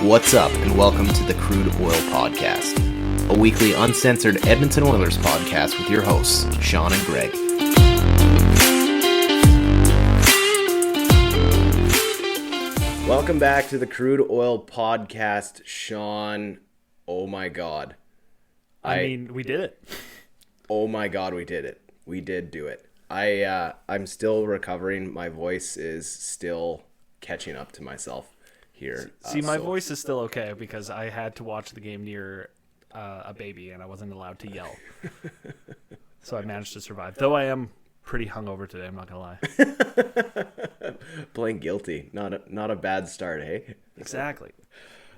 What's up, and welcome to the Crude Oil Podcast, a weekly uncensored Edmonton Oilers podcast with your hosts, Sean and Greg. Welcome back to the Crude Oil Podcast, Sean. Oh my God. I mean, we did it. Oh my God, we did it. We did do it. I'm still recovering. My voice is still catching up to myself here. See, my voice is still okay because I had to watch the game near a baby and I wasn't allowed to yell. So I managed to survive. Though I am pretty hungover today, I'm not going to lie. Playing guilty. Not a bad start, hey? Exactly.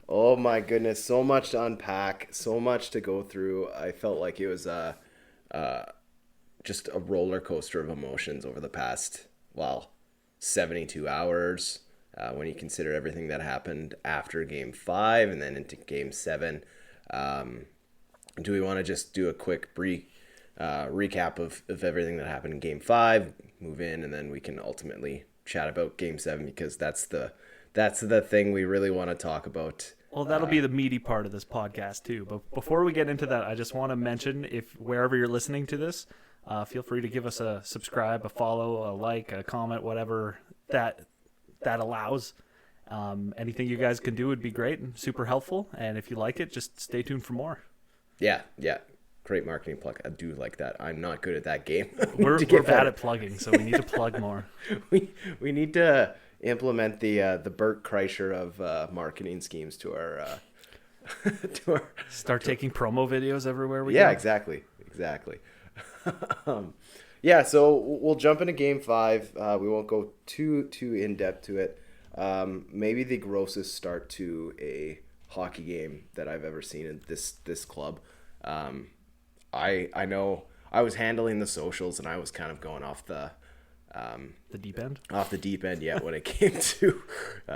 Oh my goodness. So much to unpack. So much to go through. I felt like it was just a roller coaster of emotions over the past, 72 hours. When you consider everything that happened after Game 5 and then into Game 7. Do we want to just do a quick recap of everything that happened in Game 5, move in, and then we can ultimately chat about Game 7 because that's the thing we really want to talk about. Well, that'll be the meaty part of this podcast too. But before we get into that, I just want to mention, if wherever you're listening to this, feel free to give us a subscribe, a follow, a like, a comment, whatever that allows. Anything you guys can do would be great and super helpful. And if you like it, just stay tuned for more. Yeah. Great marketing plug. I do like that. I'm not good at that game. We're bad at plugging, so we need to plug more. We need to implement the Bert Kreischer of marketing schemes to our taking promo videos everywhere we go. Yeah, exactly. So we'll jump into Game 5. We won't go too in depth to it. Maybe the grossest start to a hockey game that I've ever seen in this club. I know I was handling the socials and I was kind of going off the deep end. Off the deep end, yeah. When it came to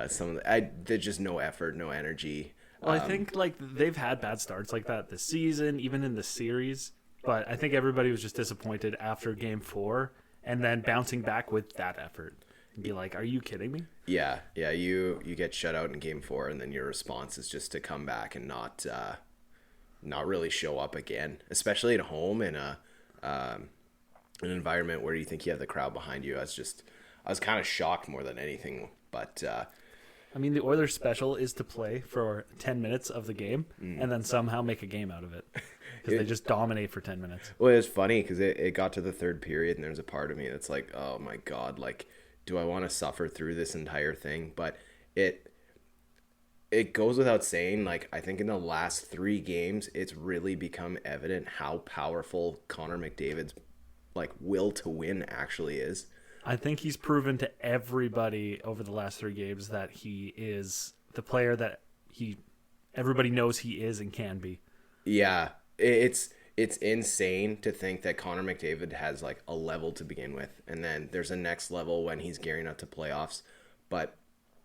some of there's just no effort, no energy. Well, I think they've had bad starts like that this season, even in the series. But I think everybody was just disappointed after Game 4 and then bouncing back with that effort. And be like, are you kidding me? Yeah. You get shut out in Game 4 and then your response is just to come back and not really show up again, especially at home in an environment where you think you have the crowd behind you. I was kind of shocked more than anything. But I mean, the Oilers' special is to play for 10 minutes of the game and then somehow make a game out of it. Because they just dominate for 10 minutes. Well, it was funny because it got to the third period and there's a part of me that's like, oh my God, do I want to suffer through this entire thing? But it goes without saying, I think in the last 3 games, it's really become evident how powerful Connor McDavid's will to win actually is. I think he's proven to everybody over the last 3 games that he is the player that everybody knows he is and can be. Yeah. It's insane to think that Connor McDavid has a level to begin with, and then there's a next level when he's gearing up to playoffs. But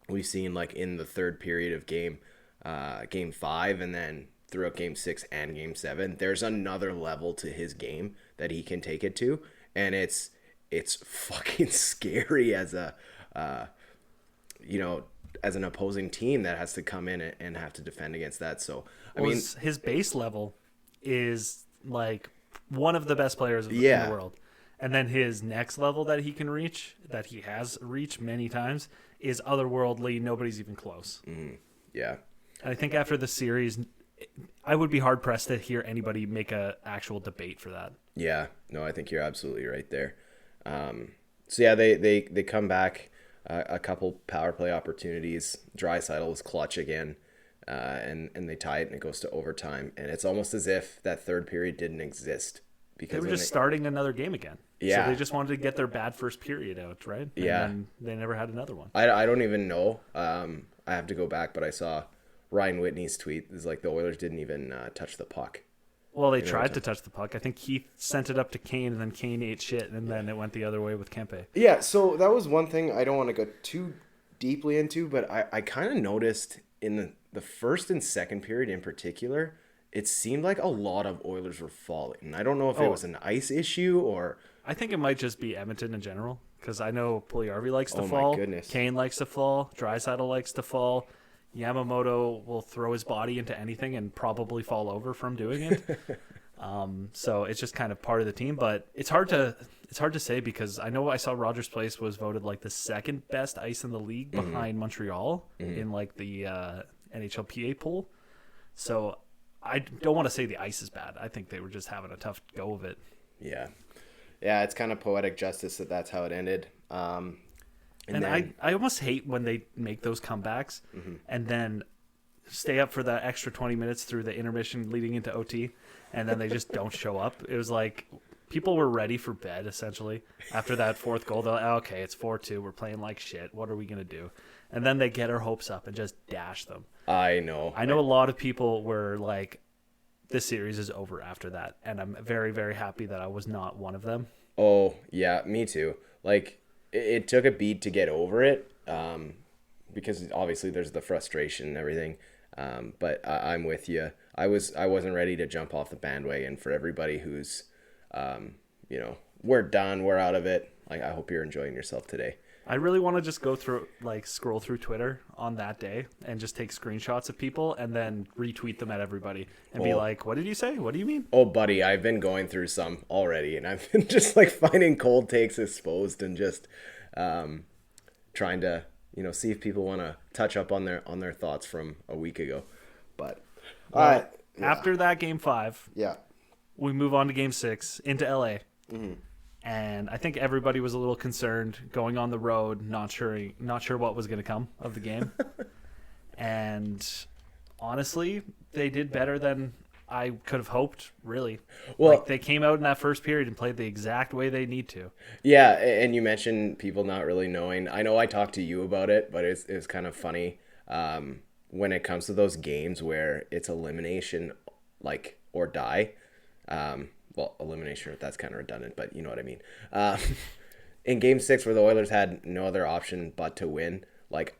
we've seen in the third period of game 5, and then throughout Game 6 and Game 7, there's another level to his game that he can take it to, and it's fucking scary as as an opposing team that has to come in and have to defend against that. So I mean, his base level is one of the best players in the world. And then his next level that he can reach, that he has reached many times, is otherworldly. Nobody's even close. Yeah. And I think after the series, I would be hard pressed to hear anybody make a actual debate for that. Yeah. No, I think you're absolutely right there. They come back, a couple power play opportunities. Draisaitl was clutch again. And they tie it and it goes to overtime. And it's almost as if that third period didn't exist. Because they were just starting another game again. Yeah. So they just wanted to get their bad first period out, right? And they never had another one. I don't even know. I have to go back, but I saw Ryan Whitney's tweet. It's the Oilers didn't even touch the puck. Well, they tried to touch the puck. I think Keith sent it up to Kane, and then Kane ate shit, and then it went the other way with Kempe. Yeah, so that was one thing I don't want to go too deeply into, but I kind of noticed in the first and second period in particular, it seemed like a lot of Oilers were falling. I don't know if it was an ice issue or... I think it might just be Edmonton in general, because I know Puljujärvi likes to fall. My goodness. Kane likes to fall. Draisaitl likes to fall. Yamamoto will throw his body into anything and probably fall over from doing it. So it's just kind of part of the team, but it's hard to say because I know I saw Rogers Place was voted like the second best ice in the league behind Montreal in like the NHLPA poll. So I don't want to say the ice is bad. I think they were just having a tough go of it. Yeah. Yeah, it's kind of poetic justice that that's how it ended. And then, I almost hate when they make those comebacks and then stay up for the extra 20 minutes through the intermission leading into OT, and then they just don't show up. It was like people were ready for bed, essentially. After that fourth goal, they're like, okay, it's 4-2. We're playing like shit. What are we going to do? And then they get our hopes up and just dash them. I know a lot of people were like, this series is over after that, and I'm very, very happy that I was not one of them. Oh, yeah, me too. Like, it took a beat to get over it, because obviously there's the frustration and everything. But I'm with you. I wasn't ready to jump off the bandwagon. For everybody who's, we're done, we're out of it. Like, I hope you're enjoying yourself today. I really want to just go through, scroll through Twitter on that day and just take screenshots of people and then retweet them at everybody and be like, what did you say? What do you mean? Oh, buddy, I've been going through some already, and I've been just finding cold takes exposed and just trying to, see if people want to touch up on their thoughts from a week ago. But after that Game 5, we move on to Game 6 into LA. And I think everybody was a little concerned going on the road, not sure what was going to come of the game. And honestly, they did better than I could have hoped, really. Well, they came out in that first period and played the exact way they need to. Yeah, and you mentioned people not really knowing. I know I talked to you about it, but it's kind of funny when it comes to those games where it's elimination, or die. Well, elimination, that's kind of redundant, but you know what I mean. In Game 6, where the Oilers had no other option but to win,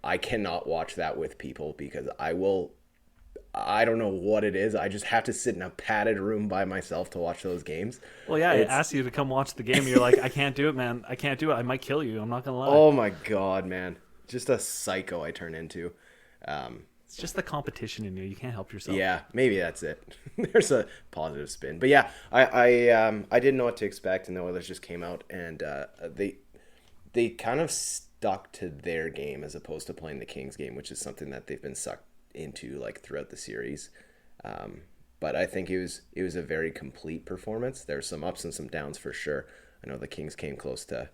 I cannot watch that with people because I don't know what it is. I just have to sit in a padded room by myself to watch those games. Well, yeah, I asked you to come watch the game. You're like, I can't do it, man. I can't do it. I might kill you. I'm not going to lie. Oh, my God, man. Just a psycho I turn into. It's just the competition in you. You can't help yourself. Yeah, maybe that's it. There's a positive spin. But yeah, I didn't know what to expect, and the Oilers just came out, and they kind of stuck to their game as opposed to playing the Kings game, which is something that they've been sucked into throughout the series. But I think it was a very complete performance. There's some ups and some downs for sure. I know the Kings came close to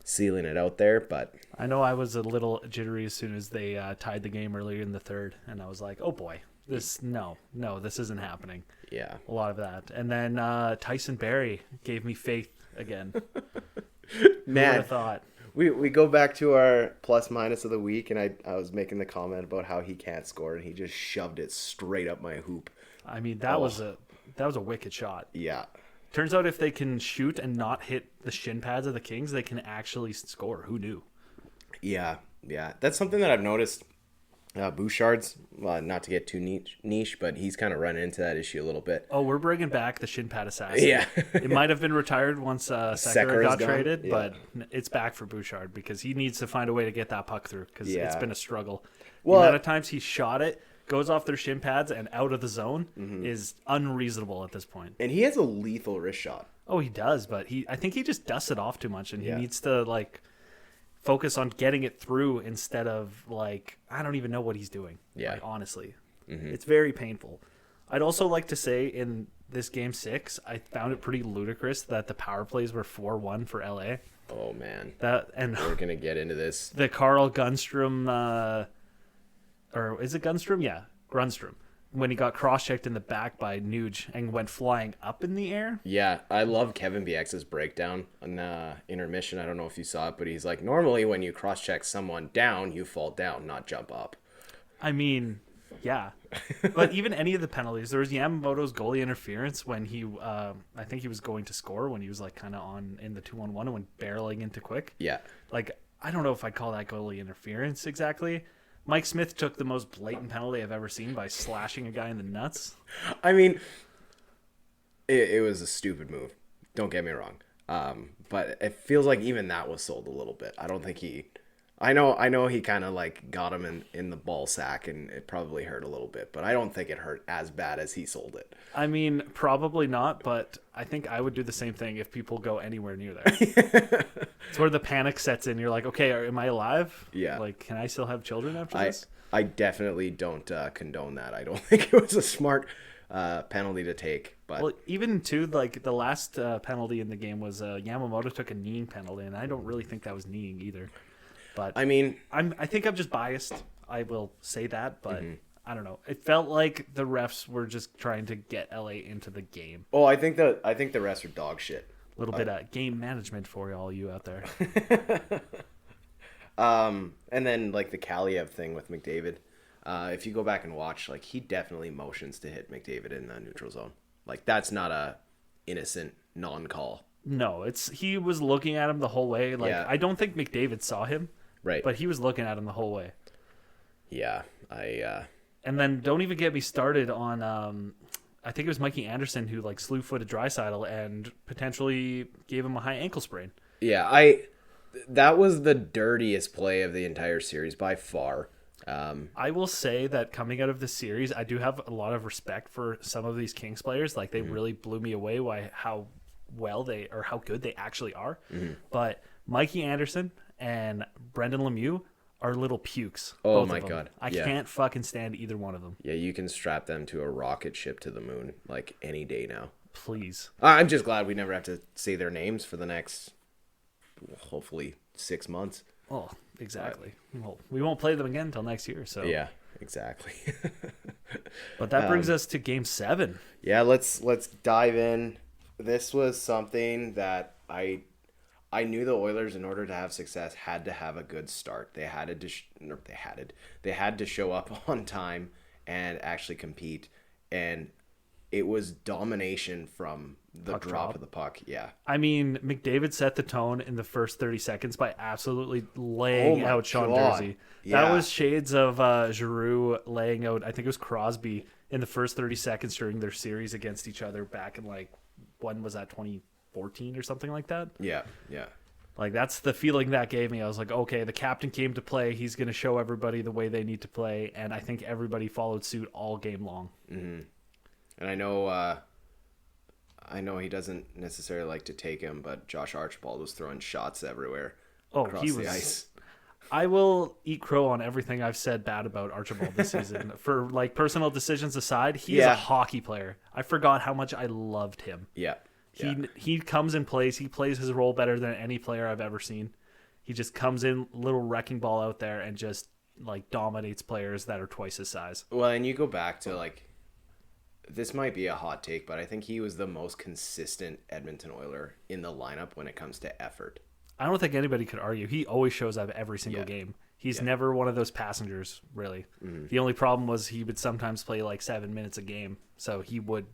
sealing it out there, but I know I was a little jittery as soon as they tied the game earlier in the third, and I was like, oh boy, this isn't happening. Yeah, a lot of that. And then Tyson Barrie gave me faith again. Man, who would have thought? We go back to our plus minus of the week, and I was making the comment about how he can't score, and he just shoved it straight up my hoop. I mean, that was a wicked shot. Yeah. Turns out if they can shoot and not hit the shin pads of the Kings, they can actually score. Who knew? Yeah. That's something that I've noticed. Bouchard's, not to get too niche, but he's kind of run into that issue a little bit. Oh, we're bringing back the shin pad assassin. Yeah. It might have been retired once Sekera got traded, yeah. But it's back for Bouchard because he needs to find a way to get that puck through because it's been a struggle. Well, the amount of times he shot it, goes off their shin pads and out of the zone is unreasonable at this point. And he has a lethal wrist shot. Oh, he does, but I think he just dusts it off too much, and he needs to focus on getting it through instead of I don't even know what he's doing. Yeah, honestly, it's very painful. I'd also like to say in this Game 6, I found it pretty ludicrous that the power plays were 4-1 for LA. Oh man, we're gonna get into this. The Carl Gunstrom. Or is it Gunstrom? Yeah, Grunstrom. When he got cross-checked in the back by Nuge and went flying up in the air. Yeah, I love Kevin BX's breakdown on the intermission. I don't know if you saw it, but he's like, normally when you cross-check someone down, you fall down, not jump up. I mean, yeah. But even any of the penalties, there was Yamamoto's goalie interference when he, I think he was going to score when he was kind of on in the 2-on-1 and went barreling into quick. Yeah. I don't know if I'd call that goalie interference exactly. Mike Smith took the most blatant penalty I've ever seen by slashing a guy in the nuts. I mean, it was a stupid move. Don't get me wrong. But it feels like even that was sold a little bit. I don't think he I know he kind of like got him in the ball sack, and it probably hurt a little bit, but I don't think it hurt as bad as he sold it. I mean, probably not, but I think I would do the same thing if people go anywhere near there. It's where the panic sets in. You're like, okay, am I alive? Yeah. Like, can I still have children after this? I definitely don't condone that. I don't think it was a smart penalty to take. But Well, even too, like the last penalty in the game was Yamamoto took a kneeing penalty, and I don't really think that was kneeing either. But I mean, I think I'm just biased. I will say that, but I don't know. It felt like the refs were just trying to get LA into the game. oh, I think the rest are dog shit. A little bit of game management for all you out there. And then like the Kaliev thing with McDavid. If you go back and watch, like he definitely motions to hit McDavid in the neutral zone. Like that's not a innocent non-call. No, he was looking at him the whole way. Like Yeah. I don't think McDavid saw him, Right. but he was looking at him the whole way. Yeah. And then don't even get me started on I think it was Mikey Anderson who like slew-footed Draisaitl and potentially gave him a high ankle sprain. Yeah, that was the dirtiest play of the entire series by far. I will say that coming out of the series, I do have a lot of respect for some of these Kings players. Like they really blew me away by how how good they actually are. But Mikey Anderson and Brendan Lemieux are little pukes. Oh both my of them. God. I Yeah. can't fucking stand either one of them. Yeah, you can strap them to a rocket ship to the moon like any day now. Please. I'm just glad we never have to say their names for the next, hopefully, 6 months. Oh, exactly. Well, we won't play them again until next year. So Yeah, exactly. But that brings us to Game 7. Yeah, let's dive in. This was something that I knew the Oilers, in order to have success, had to have a good start. They had to show up on time and actually compete, and it was domination from the Puck drop drop. of the puck. Yeah. I mean, McDavid set the tone in the first 30 seconds by absolutely laying Oh my out Sean God. Durzi. Yeah. That was shades of Giroux laying out, I think it was Crosby, in the first 30 seconds during their series against each other back in, like, when was that, 2014 or something like that? Yeah. Like, that's the feeling that gave me. I was like, okay, the captain came to play. He's going to show everybody the way they need to play. And I think everybody followed suit all game long. Mm-hmm. And I know he doesn't necessarily like to take him, but Josh Archibald was throwing shots everywhere across the ice. I will eat crow on everything I've said bad about Archibald this season. For like personal decisions aside, he is a hockey player. I forgot how much I loved him. Yeah. He comes and plays. He plays his role better than any player I've ever seen. He just comes in, little wrecking ball out there, and just like dominates players that are twice his size. Well, and you go back to like, this might be a hot take, but I think he was the most consistent Edmonton Oiler in the lineup when it comes to effort. I don't think anybody could argue. He always shows up every single game. He's never one of those passengers, really. Mm-hmm. The only problem was he would sometimes play like 7 minutes a game, so he would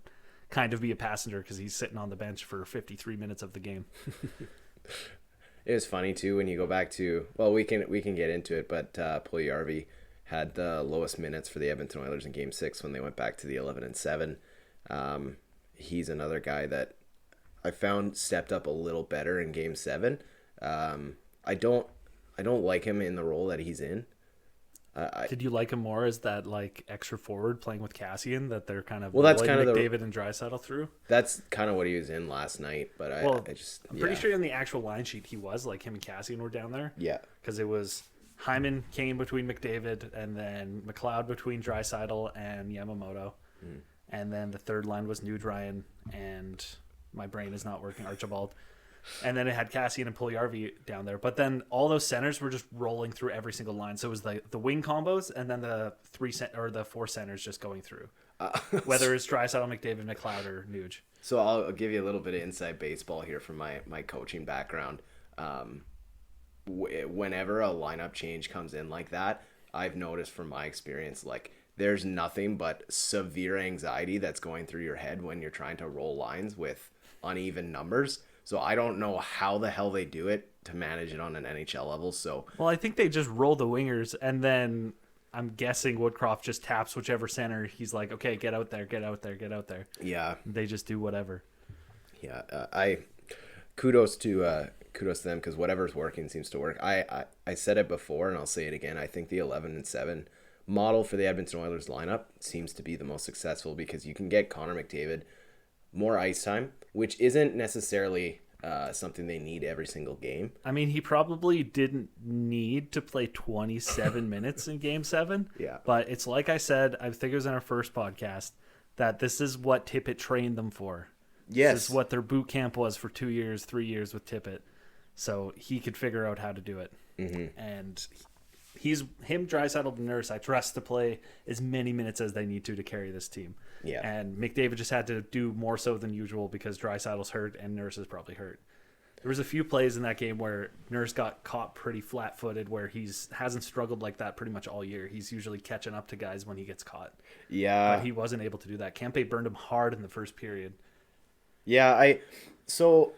kind of be a passenger because he's sitting on the bench for 53 minutes of the game. It was funny too when you go back to, well, we can get into it, but Puljujarvi had the lowest minutes for the Edmonton Oilers in Game 6 when they went back to the 11-7. He's another guy that I found stepped up a little better in Game 7. I don't like him in the role that he's in. Did you like him more as that like extra forward playing with Cassian that they're kind of that's kind of David and Draisaitl through? That's kind of what he was in last night, but I'm pretty sure in the actual line sheet he was like him and Cassian were down there. Yeah, because it was Hyman Kane between McDavid and then McLeod between Draisaitl and Yamamoto, and then the third line was Nude Ryan and my brain is not working, Archibald. And then it had Cassian and Puljujarvi down there. But then all those centers were just rolling through every single line. So it was the wing combos and then the the four centers just going through. Whether it's Draisaitl, McDavid, McLeod, or Nuge. So I'll give you a little bit of inside baseball here from my coaching background. Whenever a lineup change comes in like that, I've noticed from my experience, like there's nothing but severe anxiety that's going through your head when you're trying to roll lines with uneven numbers. So I don't know how the hell they do it to manage it on an NHL level. So well, I think they just roll the wingers, and then I'm guessing Woodcroft just taps whichever center. He's like, okay, get out there, get out there, get out there. Yeah, they just do whatever. Yeah, kudos to kudos to them because whatever's working seems to work. I said it before and I'll say it again. I think the 11-7 model for the Edmonton Oilers lineup seems to be the most successful because you can get Connor McDavid more ice time, which isn't necessarily something they need every single game. I mean, he probably didn't need to play 27 minutes in Game 7. Yeah. But it's like I said, I think it was in our first podcast, that this is what Tippett trained them for. Yes. This is what their boot camp was for 2 years, 3 years with Tippett. So he could figure out how to do it. Mm-hmm. And Draisaitl, and Nurse, I trust to play as many minutes as they need to carry this team. Yeah. And McDavid just had to do more so than usual because Draisaitl's hurt and Nurse is probably hurt. There was a few plays in that game where Nurse got caught pretty flat-footed where hasn't struggled like that pretty much all year. He's usually catching up to guys when he gets caught. Yeah. But he wasn't able to do that. Kempe burned him hard in the first period. Yeah, so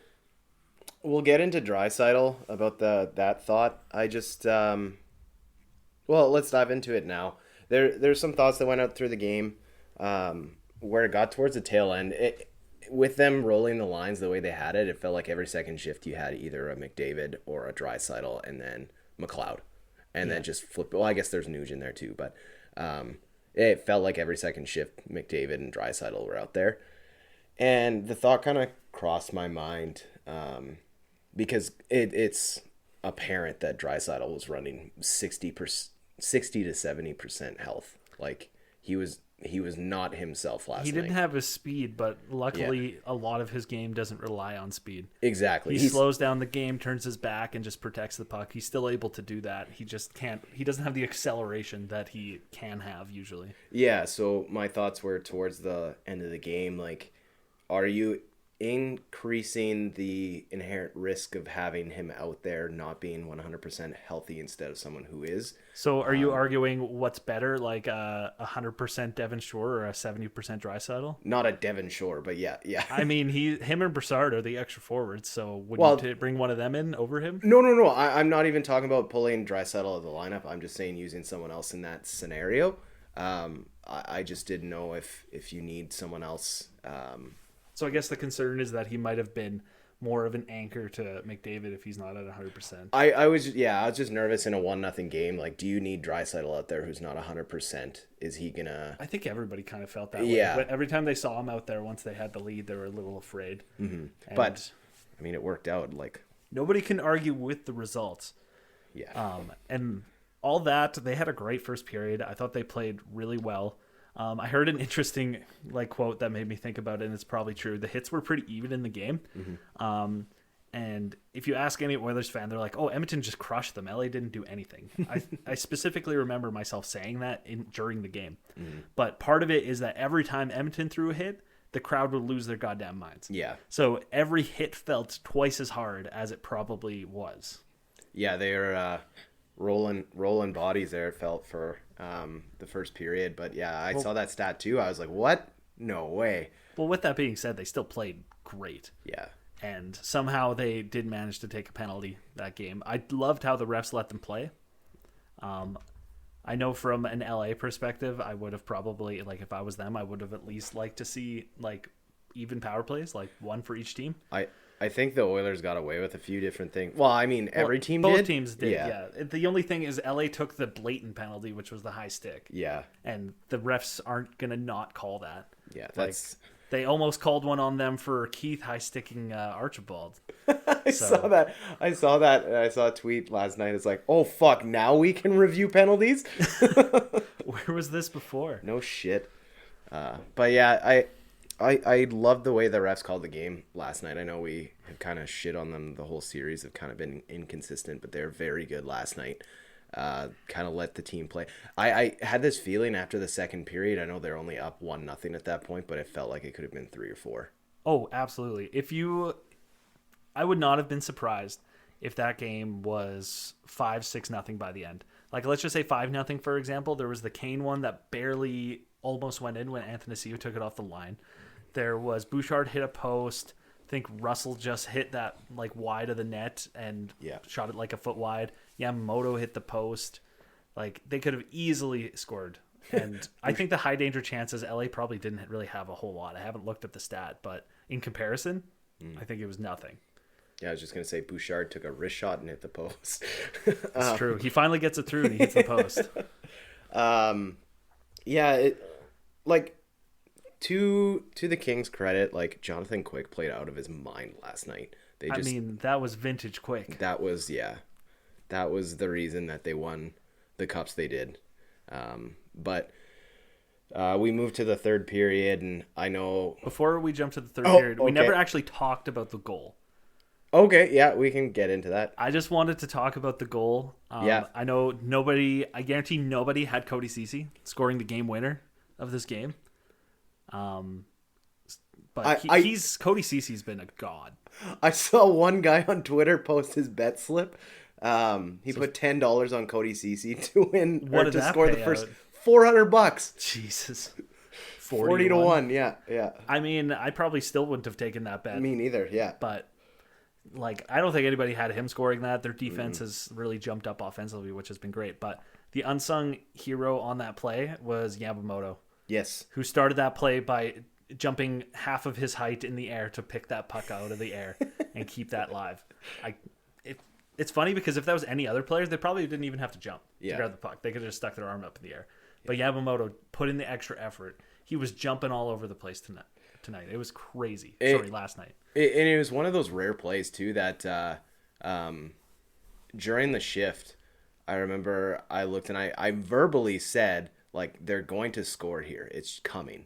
we'll get into Draisaitl about that thought. I just well, let's dive into it now. There's some thoughts that went out through the game where it got towards the tail end. With them rolling the lines the way they had it, it felt like every second shift you had either a McDavid or a Draisaitl and then McLeod. And then just flip. Well, I guess there's Nuge in there too, but it felt like every second shift McDavid and Draisaitl were out there. And the thought kind of crossed my mind because it's apparent that Draisaitl was running 60 to 70% health. Like he was not himself last night. He didn't have his speed, but luckily a lot of his game doesn't rely on speed. Exactly. He slows down the game, turns his back, and just protects the puck. He's still able to do that. He just can't. He doesn't have the acceleration that he can have usually. Yeah. So my thoughts were towards the end of the game, like, are you increasing the inherent risk of having him out there not being 100% healthy instead of someone who is? So are you arguing what's better, like 100% Devon Shore or a 70% Draisaitl? Not a Devon Shore, but yeah. I mean, him and Brassard are the extra forwards, so would you bring one of them in over him? No. I'm not even talking about pulling Draisaitl out of the lineup. I'm just saying using someone else in that scenario. I just didn't know if you need someone else. So I guess the concern is that he might have been more of an anchor to McDavid if he's not at 100%. I was just nervous in a 1-0 game. Like, do you need Draisaitl out there who's not 100%? Is he gonna? I think everybody kind of felt that way. Yeah. But every time they saw him out there, once they had the lead, they were a little afraid. Mm-hmm. But I mean, it worked out. Like, nobody can argue with the results. Yeah. And all that, they had a great first period. I thought they played really well. I heard an interesting quote that made me think about it, and it's probably true. The hits were pretty even in the game. Mm-hmm. And if you ask any Oilers fan, they're like, oh, Edmonton just crushed them. LA didn't do anything. I specifically remember myself saying that during the game. Mm-hmm. But part of it is that every time Edmonton threw a hit, the crowd would lose their goddamn minds. Yeah. So every hit felt twice as hard as it probably was. Yeah, they were rolling bodies there, it felt, for the first period. But yeah, I saw that stat too. I was like, what? No way. Well, with that being said, they still played great. Yeah. And somehow they did manage to take a penalty that game. I loved how the refs let them play. I know from an LA perspective, I would have probably, if I was them, I would have at least liked to see even power plays, one for each team. I think the Oilers got away with a few different things. Well, I mean, every team both did. Both teams did, yeah. The only thing is LA took the blatant penalty, which was the high stick. Yeah. And the refs aren't going to not call that. Yeah, that's... They almost called one on them for Keith high-sticking Archibald. I saw that. I saw a tweet last night. It's like, oh, fuck, now we can review penalties? Where was this before? No shit. But yeah, I loved the way the refs called the game last night. I know we have kind of shit on them the whole series, have kind of been inconsistent, but they're very good last night. Kind of let the team play. I had this feeling after the second period. I know they're only up 1-0 at that point, but it felt like it could have been 3 or 4. Oh, absolutely. I would not have been surprised if that game was 5-6-0 by the end. Let's just say 5-0, for example. There was the Kane one that barely almost went in when Athanasiou took it off the line. There was Bouchard hit a post. I think Russell just hit that wide of the net and shot it a foot wide. Yamamoto hit the post. They could have easily scored. And I think the high danger chances, LA probably didn't really have a whole lot. I haven't looked at the stat, but in comparison, I think it was nothing. Yeah, I was just gonna say Bouchard took a wrist shot and hit the post. It's true. He finally gets it through and he hits the post. Yeah, it like to the Kings' credit, like Jonathan Quick played out of his mind last night. That was vintage Quick. That was the reason that they won the cups they did. But we moved to the third period, and I know before we jump to the third period, we never actually talked about the goal. Okay, yeah, we can get into that. I just wanted to talk about the goal. Yeah. I guarantee nobody had Cody Ceci scoring the game winner of this game. But Cody Ceci's been a god. I saw one guy on Twitter post his bet slip. He put $10 on Cody Ceci to win or to score the first $400. Jesus. 40 to 1, yeah. I mean, I probably still wouldn't have taken that bet. Me neither, yeah. But like, I don't think anybody had him scoring that. Their defense has really jumped up offensively, which has been great. But the unsung hero on that play was Yamamoto. Yes. Who started that play by jumping half of his height in the air to pick that puck out of the air and keep that live. It's funny because if that was any other players, they probably didn't even have to jump to grab the puck. They could have just stuck their arm up in the air. But Yamamoto put in the extra effort. He was jumping all over the place tonight. It was crazy. Last night. And it was one of those rare plays, too, that during the shift, I remember I looked and I verbally said, like, they're going to score here. It's coming.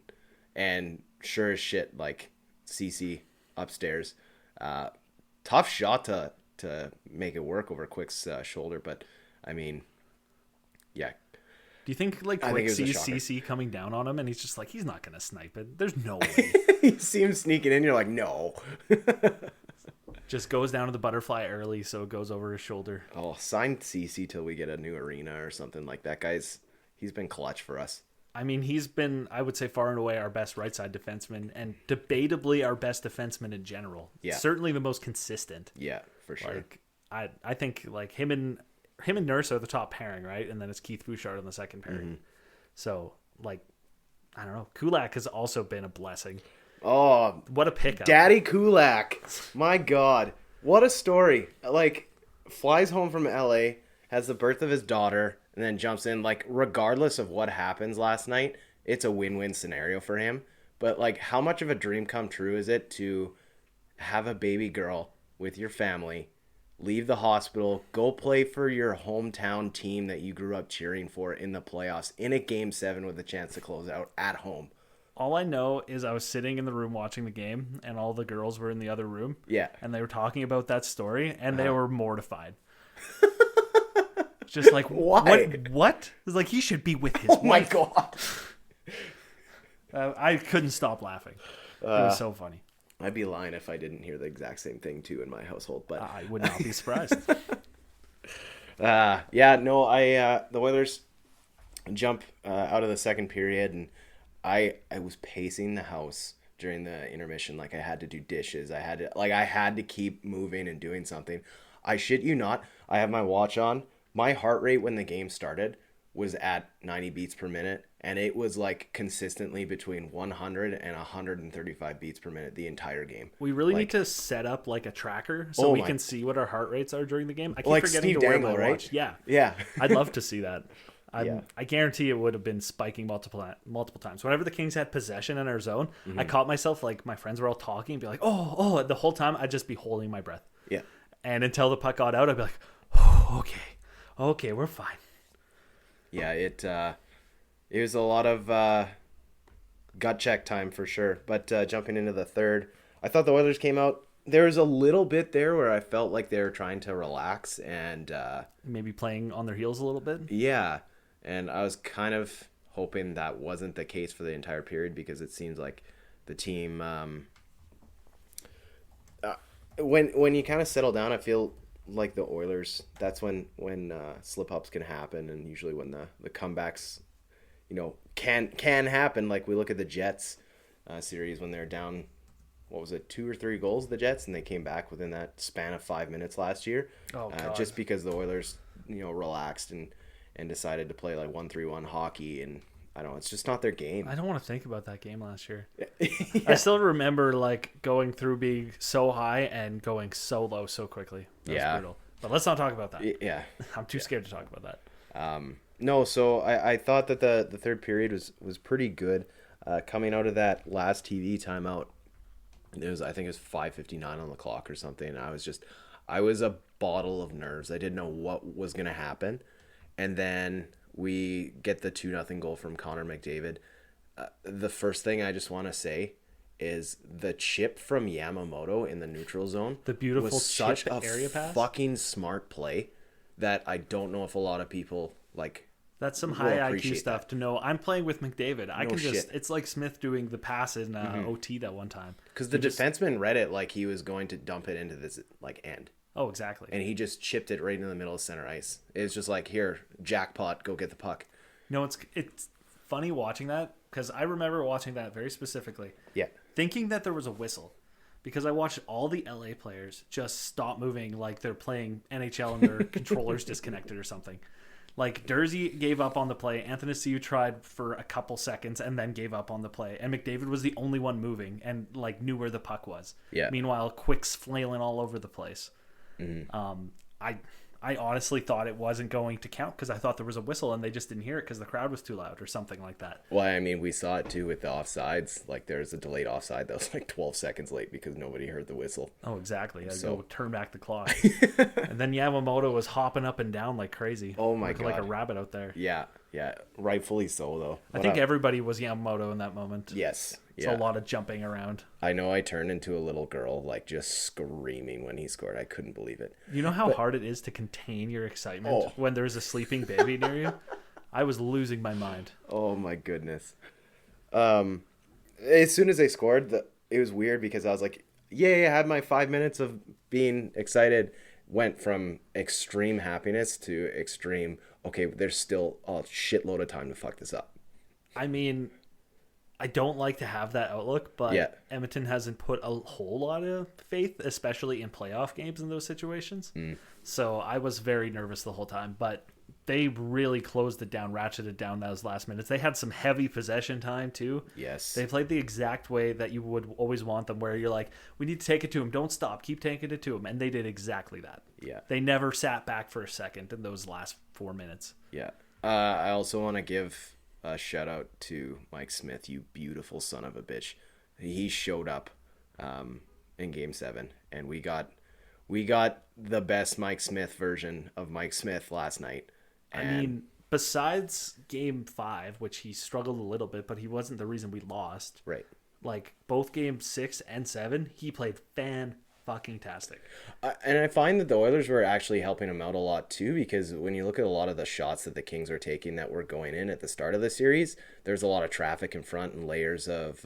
And sure as shit, like, CC upstairs. Tough shot to make it work over Quick's shoulder. But, I mean, yeah. Do you think, like, Quick sees CC coming down on him and he's just like, he's not going to snipe it? There's no way. You see him sneaking in, you're like, no. Just goes down to the butterfly early, so it goes over his shoulder. Oh, sign CC till we get a new arena or something like that. He's been clutch for us. I mean, he's been, I would say, far and away our best right side defenseman and debatably our best defenseman in general. Yeah. Certainly the most consistent. Yeah, for sure. Like, I think, like, him and Nurse are the top pairing, right? And then it's Keith Bouchard on the second pairing. Mm-hmm. So, like, I don't know. Kulak has also been a blessing. Oh, what a pickup. Daddy Kulak. My God. What a story. Like, flies home from LA, has the birth of his daughter, and then jumps in. Like, regardless of what happens last night, it's a win-win scenario for him. But, like, how much of a dream come true is it to have a baby girl with your family, leave the hospital, go play for your hometown team that you grew up cheering for in the playoffs in a Game 7 with a chance to close out at home? All I know is I was sitting in the room watching the game, and all the girls were in the other room. Yeah. And they were talking about that story, and they were mortified. Just like, why? What? It's like, he should be with his wife. My God. I couldn't stop laughing. It was so funny. I'd be lying if I didn't hear the exact same thing, too, in my household. But I would not be surprised. The Oilers jump out of the second period, and I was pacing the house during the intermission. Like, I had to do dishes. I had to keep moving and doing something. I shit you not. I have my watch on. My heart rate when the game started was at 90 beats per minute, and it was like consistently between 100 and 135 beats per minute the entire game. We really need to set up like a tracker so we can see what our heart rates are during the game. I keep forgetting Steve to wear Dangle, my right? watch. Yeah. I'd love to see that. I guarantee it would have been spiking multiple times. Whenever the Kings had possession in our zone, I caught myself, like, my friends were all talking and be like, oh, the whole time I'd just be holding my breath. Yeah. And until the puck got out, I'd be like, okay, we're fine. Yeah, it was a lot of gut check time for sure. But jumping into the third, I thought the Oilers came out. There was a little bit there where I felt like they were trying to relax and maybe playing on their heels a little bit. Yeah, and I was kind of hoping that wasn't the case for the entire period because it seems like the team, when you kind of settle down, I feel like the Oilers, that's when slip-ups can happen, and usually when the comebacks, can happen. Like, we look at the Jets series when they're down, what was it, 2 or 3 goals, the Jets, and they came back within that span of 5 minutes last year. Oh, God. Just because the Oilers, relaxed and decided to play like 1-3-1 hockey, and I don't know. It's just not their game. I don't want to think about that game last year. Yeah. I still remember like going through being so high and going so low so quickly. That was brutal. But let's not talk about that. Yeah. I'm too scared to talk about that. No, so I thought that the third period was pretty good. Coming out of that last TV timeout, I think it was 5:59 on the clock or something. And I was a bottle of nerves. I didn't know what was going to happen. And then we get the 2-0 goal from Connor McDavid. The first thing I just want to say is the chip from Yamamoto in the neutral zone. The beautiful was such chip a area pass. Fucking smart play that I don't know if a lot of people like. That's some high IQ stuff to know. I'm playing with McDavid. I can just. It's like Smith doing the pass in OT that one time. Because the defenseman read it like he was going to dump it into this like end. Oh, exactly. And he just chipped it right in the middle of center ice. It's just like, here, jackpot, go get the puck. No, it's funny watching that because I remember watching that very specifically. Yeah. Thinking that there was a whistle because I watched all the LA players just stop moving like they're playing NHL and their controllers disconnected or something. Like Dursey gave up on the play. Anthony Ciu tried for a couple seconds and then gave up on the play. And McDavid was the only one moving and like knew where the puck was. Yeah. Meanwhile, Quick's flailing all over the place. Mm-hmm. I honestly thought it wasn't going to count because I thought there was a whistle and they just didn't hear it because the crowd was too loud or something like that. Well, I mean, we saw it too with the offsides. Like there's a delayed offside that was like 12 seconds late because nobody heard the whistle. Oh, exactly. I go turn back the clock. And then Yamamoto was hopping up and down like crazy. Oh my God. Like a rabbit out there. Yeah. Rightfully so, though. I think everybody was Yamamoto in that moment. Yes. It's a lot of jumping around. I know I turned into a little girl, like just screaming when he scored. I couldn't believe it. You know how hard it is to contain your excitement when there's a sleeping baby near you? I was losing my mind. Oh my goodness. As soon as they scored, it was weird because I was like, yay, I had my 5 minutes of being excited. Went from extreme happiness to extreme, okay, there's still a shitload of time to fuck this up. I mean, I don't like to have that outlook, but Edmonton hasn't put a whole lot of faith, especially in playoff games in those situations. So I was very nervous the whole time, but they really closed it down, ratcheted down those last minutes. They had some heavy possession time too. Yes. They played the exact way that you would always want them, where you're like, we need to take it to him. Don't stop. Keep taking it to him. And they did exactly that. Yeah. They never sat back for a second in those last 4 minutes. Yeah. I also want to give a shout out to Mike Smith, you beautiful son of a bitch. He showed up in Game 7, and we got the best Mike Smith version of Mike Smith last night. And I mean, besides Game 5, which he struggled a little bit, but he wasn't the reason we lost. Right. Like both Game 6 and 7, he played fan-fucking-tastic. And I find that the Oilers were actually helping him out a lot too, because when you look at a lot of the shots that the Kings are taking that were going in at the start of the series, there's a lot of traffic in front and layers of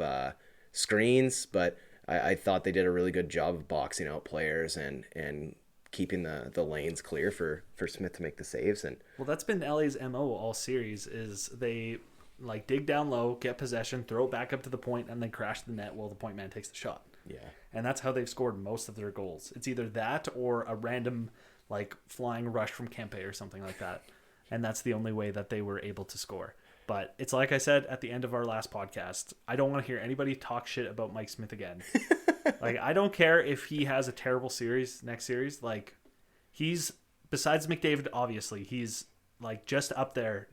screens, but I thought they did a really good job of boxing out players and keeping the lanes clear for Smith to make the saves. And well, that's been LA's MO all series, is they like dig down low, get possession, throw it back up to the point, and then crash the net while the point man takes the shot. Yeah. And that's how they've scored most of their goals. It's either that or a random like flying rush from Kempe or something like that. And that's the only way that they were able to score. But it's like I said at the end of our last podcast, I don't want to hear anybody talk shit about Mike Smith again. Like, I don't care if he has a terrible series next series. Like, he's, besides McDavid, obviously, he's like just up there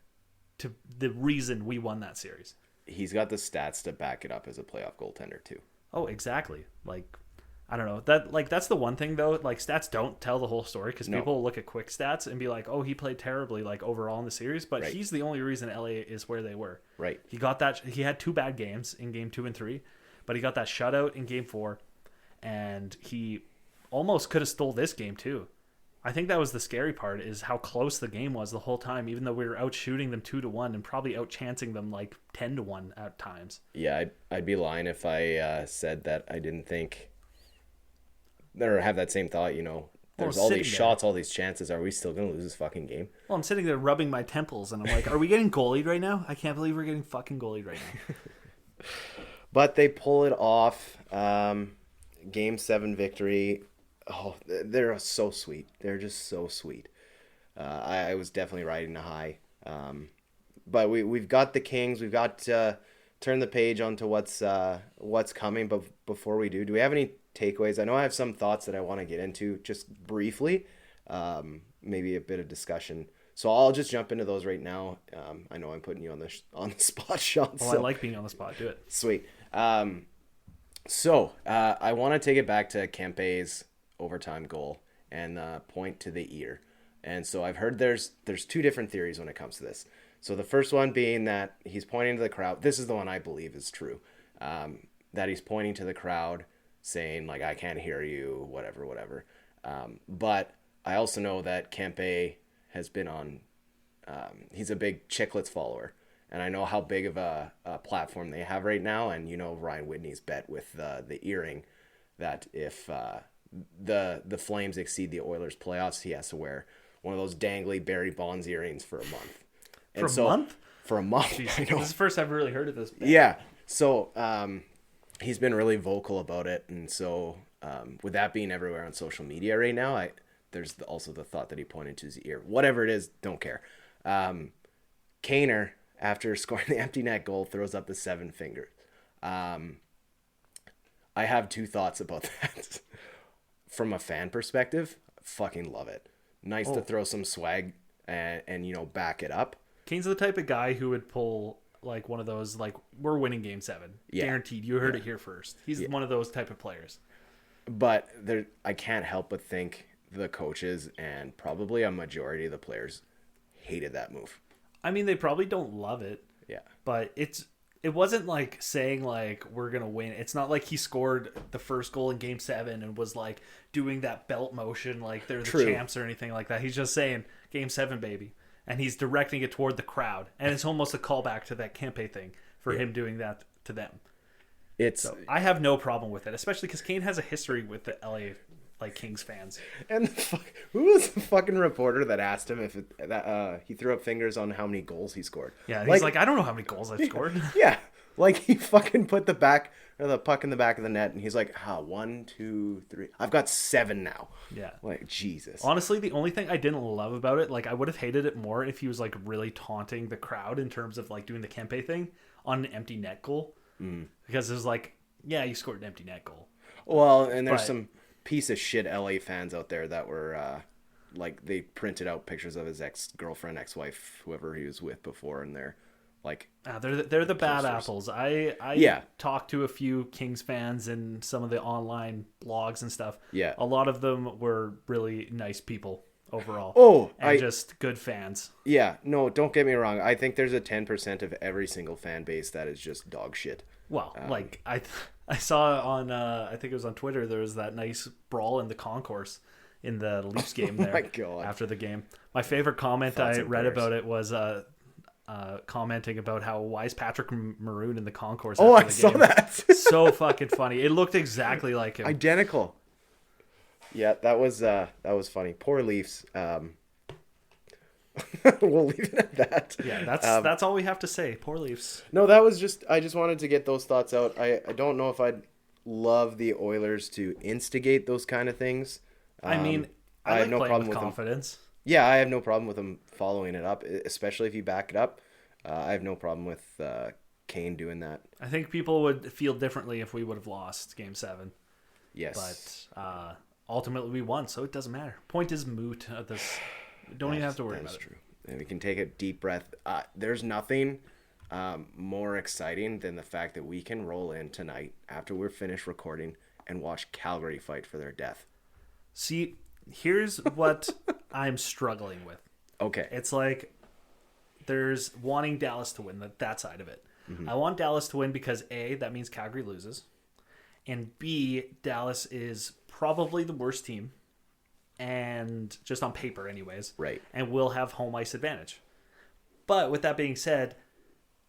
to the reason we won that series. He's got the stats to back it up as a playoff goaltender too. Oh, exactly. Like, I don't know. That's the one thing though. Like, stats don't tell the whole story because people will look at quick stats and be like, "Oh, he played terribly like overall in the series," but he's the only reason LA is where they were. Right. He got that. He had 2 bad games in Game 2 and 3, but he got that shutout in Game 4, and he almost could have stole this game too. I think that was the scary part, is how close the game was the whole time, even though we were out shooting them 2-1 and probably out chancing them like 10-1 at times. Yeah, I'd be lying if I said that I didn't think or have that same thought. You know, there's all these shots, all these chances. Are we still going to lose this fucking game? Well, I'm sitting there rubbing my temples, and I'm like, are we getting goalied right now? I can't believe we're getting fucking goalied right now. But they pull it off. Game 7 victory. Oh, they're so sweet. They're just so sweet. I was definitely riding a high. but we've got the Kings. We've got turn the page onto what's coming. But before we do we have any takeaways? I know I have some thoughts that I want to get into just briefly, maybe a bit of discussion. So I'll just jump into those right now. I know I'm putting you on the spot, Sean. Well, I like being on the spot. Do it. Sweet. So I want to take it back to Kempe's overtime goal and point to the ear. And so I've heard there's two different theories when it comes to this. So the first one being that he's pointing to the crowd. This is the one I believe is true. That he's pointing to the crowd saying, like, I can't hear you, whatever. But I also know that Kempe has been on, he's a big Chicklets follower. And I know how big of a platform they have right now. And, Ryan Whitney's bet with the earring that if the Flames exceed the Oilers playoffs, he has to wear one of those dangly Barry Bonds earrings for a month. For a month. Jeez, I know. This is the first I've really heard of this bet. Yeah. So he's been really vocal about it. And so with that being everywhere on social media right now, there's also the thought that he pointed to his ear. Whatever it is, don't care. Kaner, after scoring the empty net goal, throws up the 7 fingers. I have 2 thoughts about that. From a fan perspective, fucking love it. Nice to throw some swag and back it up. Kane's the type of guy who would pull like one of those, like, we're winning game 7. Yeah. Guaranteed. You heard it here first. He's one of those type of players. But I can't help but think the coaches and probably a majority of the players hated that move. I mean, they probably don't love it. Yeah. But it wasn't like saying like we're gonna win. It's not like he scored the first goal in game 7 and was like doing that belt motion like they're the champs or anything like that. He's just saying game 7, baby. And he's directing it toward the crowd. And it's almost a callback to that Kempe thing for him doing that to them. So I have no problem with it, especially because Kane has a history with the LA Kings fans. And who was the fucking reporter that asked him if he threw up fingers on how many goals he scored? Yeah, he's like, I don't know how many goals I've scored. Yeah, he fucking put the puck in the back of the net, and he's like, 1, 2, 3. I've got 7 now. Yeah, Jesus. Honestly, the only thing I didn't love about it, I would have hated it more if he was really taunting the crowd in terms of doing the Kempe thing on an empty net goal, because it was yeah, you scored an empty net goal. Well, and there's some piece of shit LA fans out there that were they printed out pictures of his ex-girlfriend, ex-wife, whoever he was with before, and they're they're the bad apples. I talked to a few Kings fans and some of the online blogs and stuff. Yeah, a lot of them were really nice people overall. Just good fans. Yeah, no, don't get me wrong. I think there's a 10% of every single fan base that is just dog shit. Well, I saw on I think it was on Twitter, there was that nice brawl in the concourse in the Leafs game there. My God. After the game. My favorite comment I read about it was commenting about why is Patrick Maroon in the concourse after the game. Saw that. So fucking funny. It looked exactly like him. Identical. Yeah, that was funny. Poor Leafs. We'll leave it at that. Yeah, that's all we have to say. Poor Leafs. No, I just wanted to get those thoughts out. I don't know if I'd love the Oilers to instigate those kind of things. I mean, I have no problem with confidence. Yeah, I have no problem with them following it up, especially if you back it up. I have no problem with Kane doing that. I think people would feel differently if we would have lost Game 7. Yes. But ultimately we won, so it doesn't matter. Point is moot at this. Don't even have to worry about it. That's true. And we can take a deep breath. There's nothing more exciting than the fact that we can roll in tonight after we're finished recording and watch Calgary fight for their death. See, here's what I'm struggling with. Okay. It's there's wanting Dallas to win, that side of it. Mm-hmm. I want Dallas to win because A, that means Calgary loses. And B, Dallas is probably the worst team. And just on paper anyways. Right. And will have home ice advantage. But with that being said,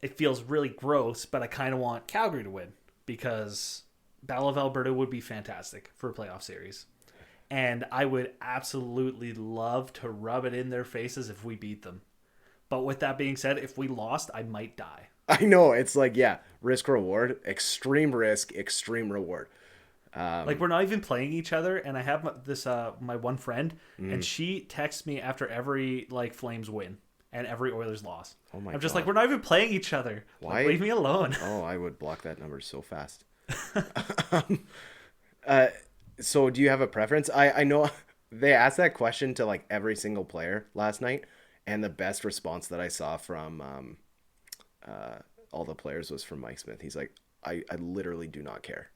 it feels really gross, but I kind of want Calgary to win because Battle of Alberta would be fantastic for a playoff series. And I would absolutely love to rub it in their faces if we beat them. But with that being said, if we lost, I might die. I know. It's risk reward, extreme risk, extreme reward. We're not even playing each other, and I have this my one friend, and she texts me after every Flames win, and every Oilers loss. Oh my I'm just God. like, we're not even playing each other. Why? Like, leave me alone. Oh, I would block that number so fast. So do you have a preference? I know they asked that question to like every single player last night, and the best response that I saw from all the players was from Mike Smith. He's like, I literally do not care.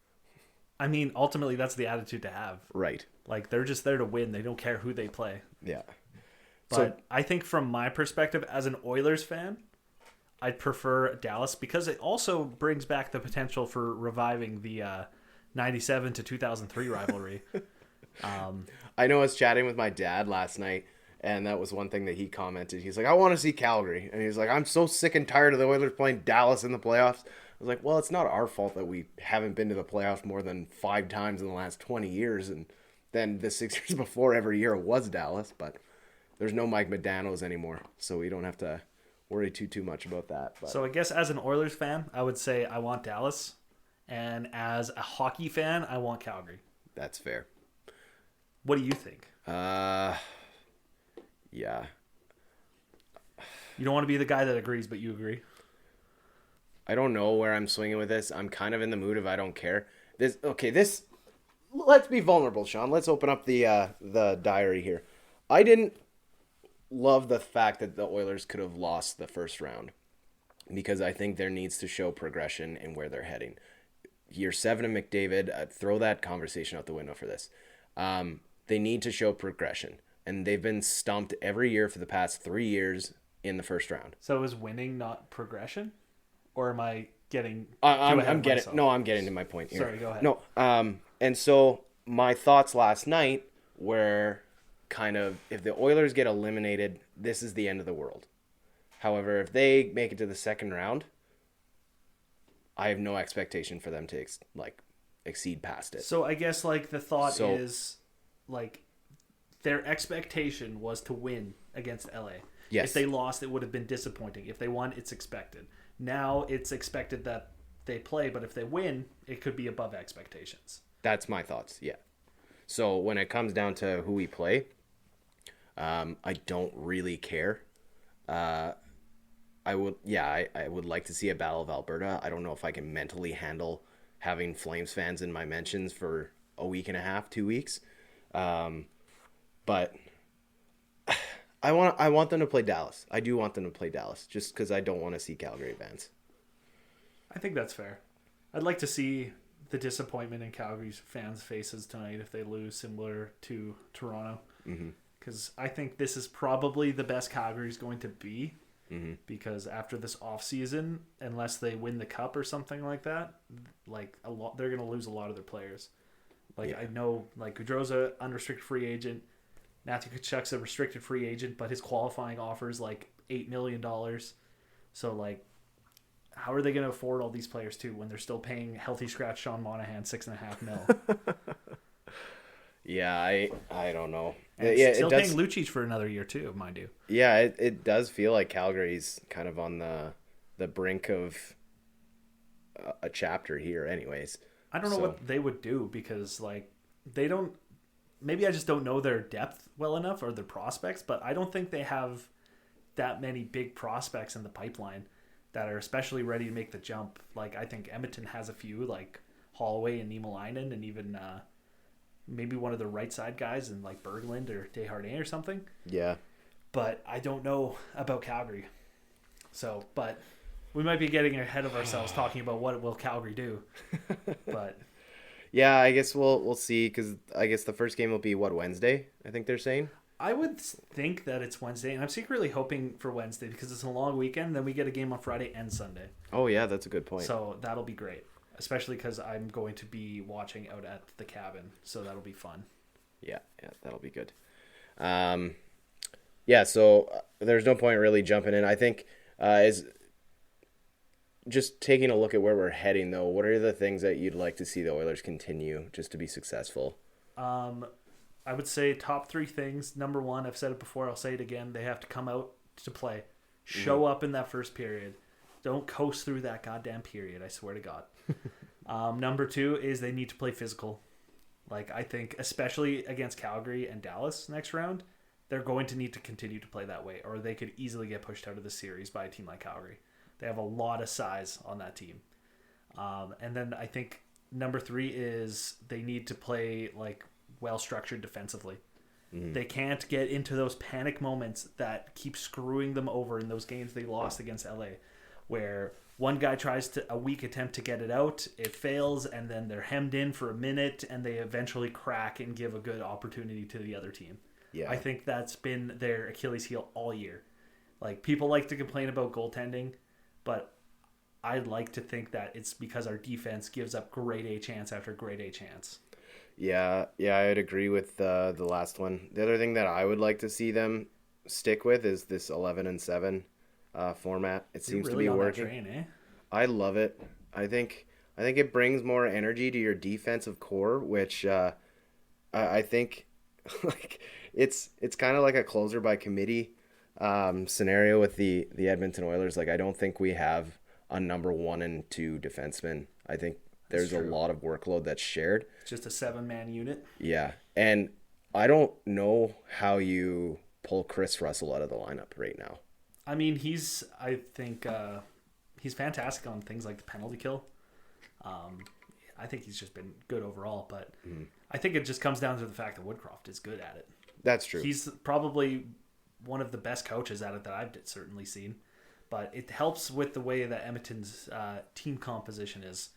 I mean, ultimately, that's the attitude to have. Right. Like, they're just there to win. They don't care who they play. Yeah. But I think from my perspective as an Oilers fan, I'd prefer Dallas because it also brings back the potential for reviving the 97 to 2003 rivalry. I know I was chatting with my dad last night, and that was one thing that he commented. He's like, I want to see Calgary. And he's like, I'm so sick and tired of the Oilers playing Dallas in the playoffs. I was like, well, it's not our fault that we haven't been to the playoffs more than 5 times in the last 20 years. And then the 6 years before, every year it was Dallas. But there's no Mike Modanos anymore, so we don't have to worry too much about that. But. So I guess as an Oilers fan, I would say I want Dallas. And as a hockey fan, I want Calgary. That's fair. What do you think? Yeah. You don't want to be the guy that agrees, but you agree? I don't know where I'm swinging with this. I'm kind of in the mood of I don't care. This. Let's be vulnerable, Sean. Let's open up the diary here. I didn't love the fact that the Oilers could have lost the first round because I think there needs to show progression in where they're heading. Year 7 of McDavid, throw that conversation out the window for this. They need to show progression, and they've been stumped every year for the past 3 years in the first round. So is winning not progression, or am I getting? I'm getting to my point here. Sorry, go ahead. No, and so my thoughts last night were kind of, if the Oilers get eliminated, this is the end of the world. However, if they make it to the second round, I have no expectation for them to exceed past it. So I guess like the thought is like their expectation was to win against LA. Yes. If they lost, it would have been disappointing. If they won, it's expected. Now it's expected that they play, but if they win, it could be above expectations. That's my thoughts. Yeah. So when it comes down to who we play, I don't really care. I would like to see a Battle of Alberta. I don't know if I can mentally handle having Flames fans in my mentions for a week and a half, 2 weeks. But I want them to play Dallas. I do want them to play Dallas just because I don't want to see Calgary advance. I think that's fair. I'd like to see the disappointment in Calgary's fans' faces tonight if they lose, similar to Toronto. Because I think this is probably the best Calgary's going to be. Because after this offseason, unless they win the cup or something like that, they're going to lose a lot of their players. I know Gaudreau's an unrestricted free agent. Matthew Tkachuk's a restricted free agent, but his qualifying offer is $8 million. So how are they going to afford all these players too when they're still paying healthy scratch Sean Monahan $6.5 million? Yeah, I don't know. And still paying Lucic for another year too, mind you. Yeah, it does feel like Calgary's kind of on the brink of a chapter here anyways. I don't know what they would do because they don't, maybe I just don't know their depth well enough or their prospects, but I don't think they have that many big prospects in the pipeline that are especially ready to make the jump. I think Edmonton has a few, like Holloway and Niemelainen, and even maybe one of the right side guys in Berglund or Desjardins or something. Yeah. But I don't know about Calgary. So, but we might be getting ahead of ourselves talking about what will Calgary do. But yeah, I guess we'll see, because I guess the first game will be Wednesday, I think they're saying. I would think that it's Wednesday, and I'm secretly hoping for Wednesday because it's a long weekend. Then we get a game on Friday and Sunday. Oh yeah, that's a good point. So that'll be great. Especially because I'm going to be watching out at the cabin, so that'll be fun. Yeah, that'll be good. So there's no point really jumping in. I think is just taking a look at where we're heading, though. What are the things that you'd like to see the Oilers continue just to be successful? I would say top 3 things. Number 1, I've said it before, I'll say it again. They have to come out to play. Show up in that first period. Don't coast through that goddamn period, I swear to God. Number 2 is they need to play physical. I think, especially against Calgary and Dallas next round, they're going to need to continue to play that way, or they could easily get pushed out of the series by a team like Calgary. They have a lot of size on that team. And then I think number 3 is they need to play like well-structured defensively. They can't get into those panic moments that keep screwing them over in those games they lost against LA, where one guy tries to a weak attempt to get it out, it fails, and then they're hemmed in for a minute, and they eventually crack and give a good opportunity to the other team. Yeah, I think that's been their Achilles heel all year. Like, people like to complain about goaltending, but I'd like to think that it's because our defense gives up grade A chance after grade A chance. Yeah, I'd agree with the last one. The other thing that I would like to see them stick with is this 11-7 format. It seems to be working. Train, eh? I love it. I think it brings more energy to your defensive core, which I think like it's kind of like a closer by committee scenario with the Edmonton Oilers. Like, I don't think we have a number 1 and 2 defenseman. I think there's a lot of workload that's shared. It's just a 7-man unit. Yeah. And I don't know how you pull Chris Russell out of the lineup right now. I mean, I think he's fantastic on things like the penalty kill. I think he's just been good overall, but I think it just comes down to the fact that Woodcroft is good at it. That's true. He's probably one of the best coaches at it that I've certainly seen. But it helps with the way that Edmonton's team composition is.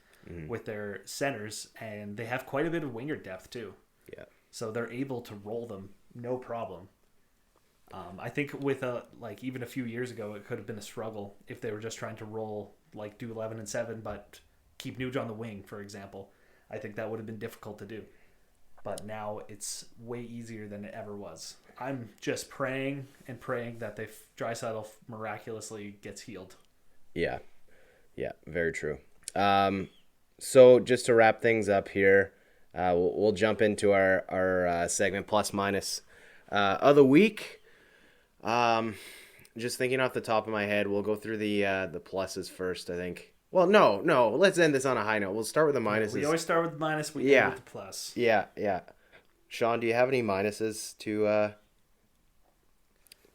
With their centers, and they have quite a bit of winger depth too. Yeah. So they're able to roll them no problem. I think with even a few years ago, it could have been a struggle if they were just trying to roll, like do 11-7, but keep Nuge on the wing, for example. I think that would have been difficult to do. But now it's way easier than it ever was. I'm just praying that Draisaitl miraculously gets healed. Yeah, very true. So just to wrap things up here, we'll jump into our segment plus minus of the week. Just thinking off the top of my head, we'll go through the pluses first, I think. Well, no, let's end this on a high note. We'll start with the minuses. We always start with the minus, we end with the plus. Yeah. Sean, do you have any minuses to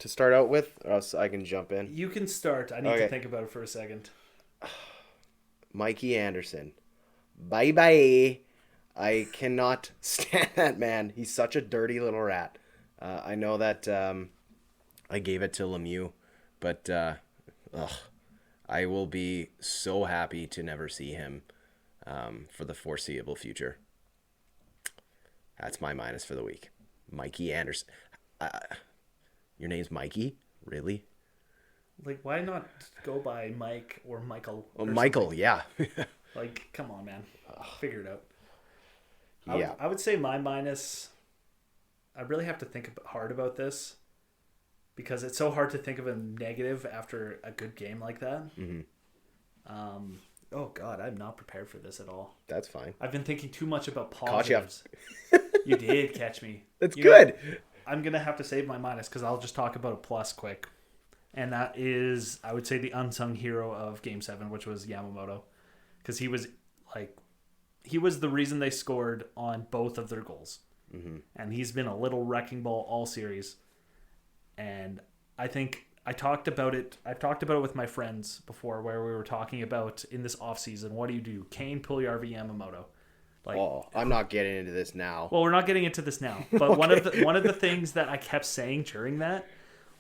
start out with, or else I can jump in? You can start. I need to think about it for a second. Mikey Anderson. Bye-bye. I cannot stand that man. He's such a dirty little rat. I know that I gave it to Lemieux, but I will be so happy to never see him for the foreseeable future. That's my minus for the week. Mikey Anderson. Your name's Mikey? Really? Like, why not go by Mike or Michael? Or Michael, something? Yeah. Like, come on, man. Figure it out. I would say my minus, I really have to think hard about this because it's so hard to think of a negative after a good game like that. Oh, God, I'm not prepared for this at all. That's fine. I've been thinking too much about positives. You did catch me. That's good. I'm going to have to save my minus because I'll just talk about a plus quick. And that is, I would say, the unsung hero of Game 7, which was Yamamoto. Because he was the reason they scored on both of their goals. And he's been a little wrecking ball all series. And I think I've talked about it with my friends before, where we were talking about in this offseason, what do you do? Kane, Puljujarvi, Yamamoto. I'm not getting into this now. Well, we're not getting into this now. But okay. one of the things that I kept saying during that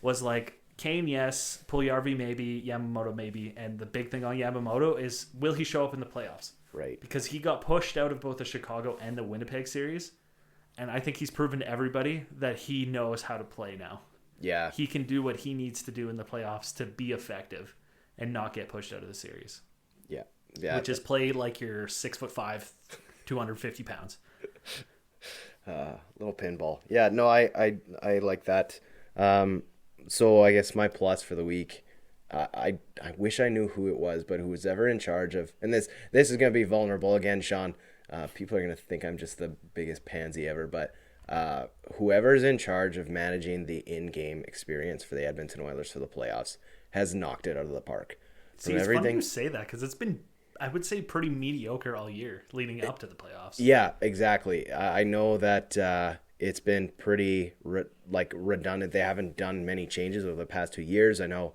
was like, Kane, yes. Puljujarvi, maybe. Yamamoto, maybe. And the big thing on Yamamoto is, will he show up in the playoffs? Right. Because he got pushed out of both the Chicago and the Winnipeg series. And I think he's proven to everybody that he knows how to play now. Yeah. He can do what he needs to do in the playoffs to be effective and not get pushed out of the series. Yeah. Which is play like you're 6'5", 250 pounds. Little pinball. Yeah, no, I like that. So I guess my plus for the week, I wish I knew who it was, but who was ever in charge of, and this is going to be vulnerable again, Sean. People are going to think I'm just the biggest pansy ever, but whoever's in charge of managing the in-game experience for the Edmonton Oilers for the playoffs has knocked it out of the park. See, it's funny you say that because it's been, I would say, pretty mediocre all year leading up to the playoffs. Yeah, exactly. I know that it's been pretty redundant. They haven't done many changes over the past 2 years. I know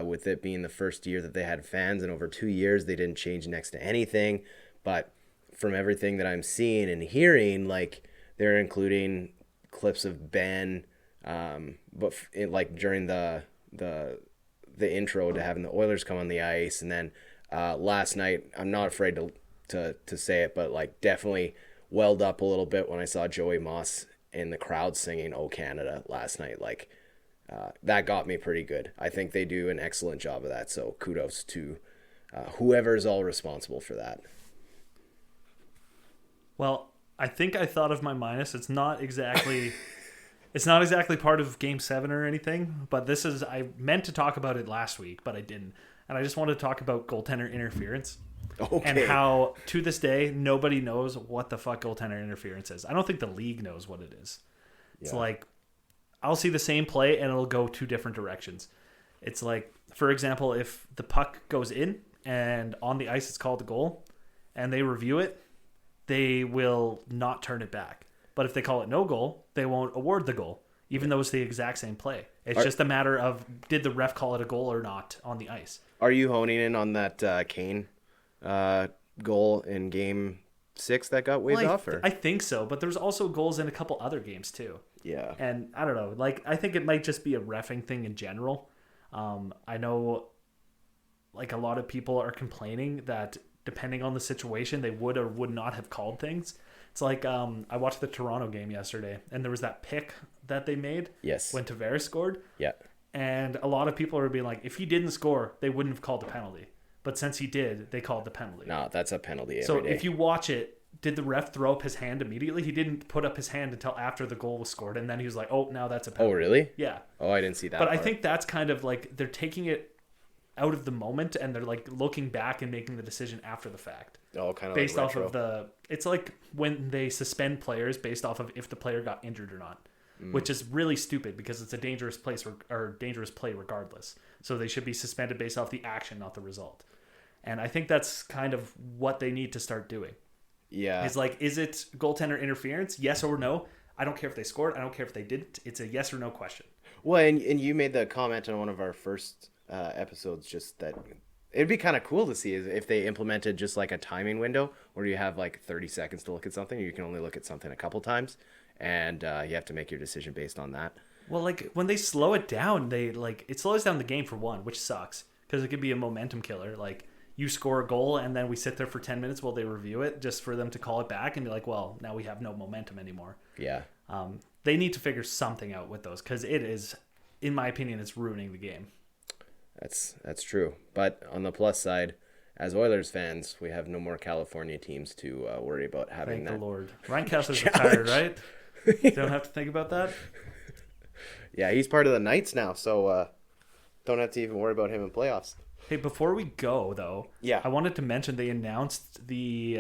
with it being the first year that they had fans, and over 2 years they didn't change next to anything. But from everything that I'm seeing and hearing, like they're including clips of Ben, but like during the intro to having the Oilers come on the ice, and then last night, I'm not afraid to say it, but like definitely welled up a little bit when I saw Joey Moss in the crowd singing "Oh Canada" last night. Like that got me pretty good. I think they do an excellent job of that. So kudos to whoever is all responsible for that. Well, I think I thought of my minus. It's not exactly part of Game 7 or anything, but I meant to talk about it last week, but I didn't. And I just wanted to talk about goaltender interference. Okay. And how, to this day, nobody knows what the fuck goaltender interference is. I don't think the league knows what it is. It's like, I'll see the same play and it'll go two different directions. It's like, for example, if the puck goes in and on the ice it's called a goal and they review it, they will not turn it back. But if they call it no goal, they won't award the goal, even though it's the exact same play. It's just a matter of, did the ref call it a goal or not on the ice? Are you honing in on that Kane goal in Game 6 that got waved off? Or? I think so, but there's also goals in a couple other games too. Yeah. And I don't know, like I think it might just be a reffing thing in general. I know like a lot of people are complaining that depending on the situation, they would or would not have called things. It's like I watched the Toronto game yesterday, and there was that pick that they made. Yes. When Tavares scored. Yeah. And a lot of people are being like, if he didn't score, they wouldn't have called the penalty. But since he did, they called the penalty. No, that's a penalty every so day. If you watch it, did the ref throw up his hand immediately? He didn't put up his hand until after the goal was scored, and then he was like, oh, now that's a penalty. Oh, really? Yeah. Oh, I didn't see that But part. I think that's kind of like they're taking it out of the moment, and they're like looking back and making the decision after the fact. Oh, kind of based like off of it's like when they suspend players based off of if the player got injured or not, which is really stupid because it's a dangerous place or dangerous play regardless. So they should be suspended based off the action, not the result. And I think that's kind of what they need to start doing. Yeah. It's like, is it goaltender interference? Yes or no? I don't care if they scored. I don't care if they didn't. It's a yes or no question. Well, and you made the comment on one of our first episodes just that it'd be kind of cool to see if they implemented just like a timing window where you have like 30 seconds to look at something. You can only look at something a couple times, and you have to make your decision based on that. Well, like when they slow it down, it slows down the game for one, which sucks because it could be a momentum killer. Like you score a goal and then we sit there for 10 minutes while they review it just for them to call it back and be like, well, now we have no momentum anymore. Yeah. They need to figure something out with those because it is, in my opinion, it's ruining the game. That's true. But on the plus side, as Oilers fans, we have no more California teams to worry about having Thank that. the Lord. Ryan Kessler's retired, right? You don't have to think about that? Yeah, he's part of the Knights now, so don't have to even worry about him in playoffs. Hey, before we go, though, yeah, I wanted to mention they announced the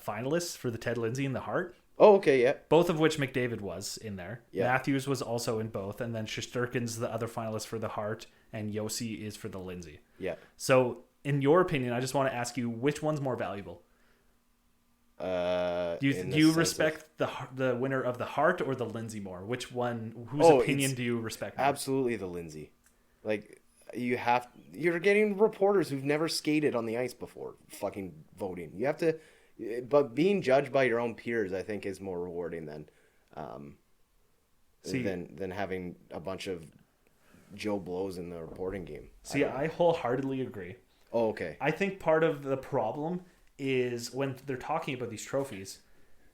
finalists for the Ted Lindsey and the Hart. Oh, okay, yeah. Both of which McDavid was in there. Yeah. Matthews was also in both, and then Shesterkin's the other finalist for the Hart, and Yossi is for the Lindsey. Yeah. So, in your opinion, I just want to ask you, which one's more valuable? Do you respect the winner of the Hart or the Lindsey more? Which one? Whose opinion do you respect more? Absolutely the Lindsey. Like you're getting reporters who've never skated on the ice before fucking voting. You have to, but being judged by your own peers, I think, is more rewarding than having a bunch of Joe Blows in the reporting game. See, I wholeheartedly agree. Oh, okay. I think part of the problem is when they're talking about these trophies,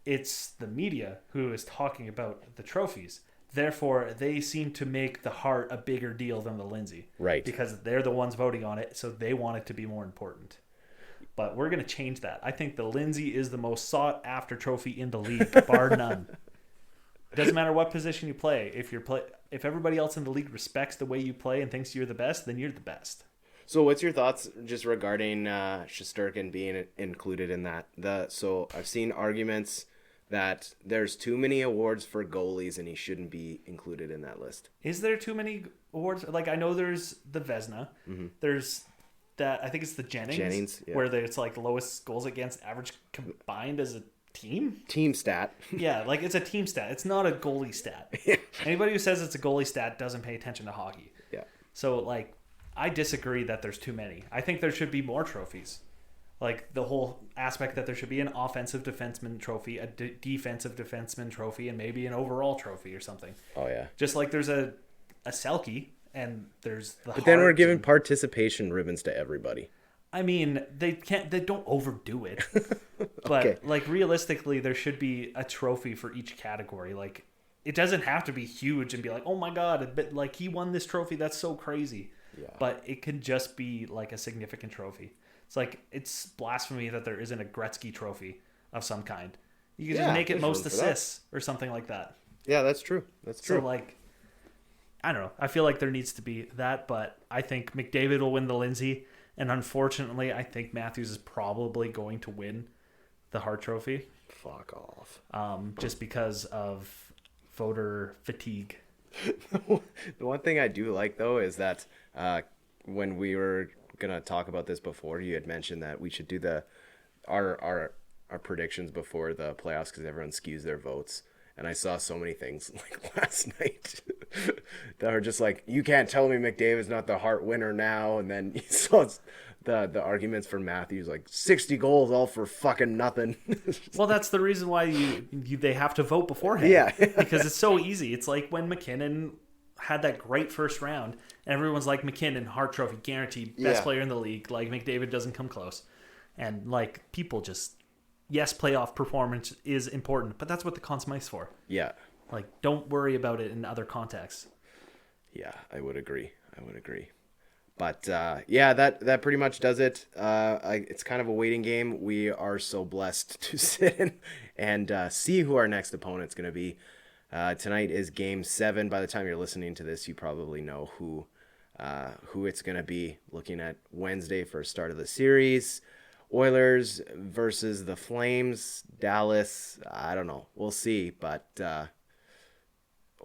it's the media who is talking about the trophies. Therefore, they seem to make the Hart a bigger deal than the Lindsey. Right. Because they're the ones voting on it, so they want it to be more important. But we're going to change that. I think the Lindsey is the most sought-after trophy in the league, bar none. It doesn't matter what position you play. If everybody else in the league respects the way you play and thinks you're the best, then you're the best. So what's your thoughts just regarding Shesterkin being included in that? So I've seen arguments that there's too many awards for goalies and he shouldn't be included in that list. Is there too many awards? Like, I know there's the Vezina. Mm-hmm. There's that, I think it's the Jennings yeah. where it's like lowest goals against average combined as a Team stat. Yeah, like it's a team stat. It's not a goalie stat. Anybody who says it's a goalie stat doesn't pay attention to hockey. Yeah. So, like, I disagree that there's too many. I think there should be more trophies. Like, the whole aspect that there should be an offensive defenseman trophy, a defensive defenseman trophy, and maybe an overall trophy or something. Oh, yeah. Just like there's a Selke, and there's the But then we're Hart giving and- participation ribbons to everybody. I mean, they don't overdo it. But, Okay. like, realistically, there should be a trophy for each category. Like, it doesn't have to be huge and be like, oh my God, but, like, he won this trophy. That's so crazy. Yeah. But it can just be, like, a significant trophy. It's like, it's blasphemy that there isn't a Gretzky trophy of some kind. You can just make it there's most room for that. assists or something like that. Yeah, that's true. That's true. So, like, I don't know. I feel like there needs to be that, but I think McDavid will win the Lindsey. And unfortunately, I think Matthews is probably going to win the Hart Trophy. Fuck off. Just because of voter fatigue. The one thing I do like, though, is that when we were going to talk about this before, you had mentioned that we should do our predictions before the playoffs because everyone skews their votes. And I saw so many things like last night that are just like, you can't tell me McDavid's not the Hart winner now. And then you saw the arguments for Matthews, like 60 goals all for fucking nothing. Well, that's the reason why they have to vote beforehand. Yeah. Because it's so easy. It's like when McKinnon had that great first round, and everyone's like, McKinnon, Hart Trophy, guaranteed, best player in the league. Like, McDavid doesn't come close. And, like, people just... Yes, playoff performance is important, but that's what the Conn Smythe's for. Yeah. Like, don't worry about it in other contexts. Yeah, I would agree. But, yeah, that pretty much does it. It's kind of a waiting game. We are so blessed to sit in and see who our next opponent's going to be. Tonight is Game 7. By the time you're listening to this, you probably know who it's going to be. Looking at Wednesday for start of the series. Oilers versus the Flames. Dallas, I don't know. We'll see. But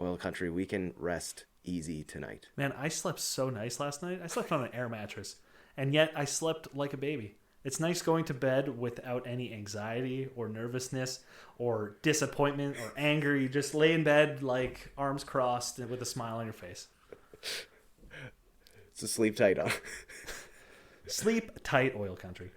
Oil Country, we can rest easy tonight. Man, I slept so nice last night. I slept on an air mattress, and yet I slept like a baby. It's nice going to bed without any anxiety or nervousness or disappointment or anger. You just lay in bed, like, arms crossed with a smile on your face. So sleep tight, huh? Sleep tight, Oil Country.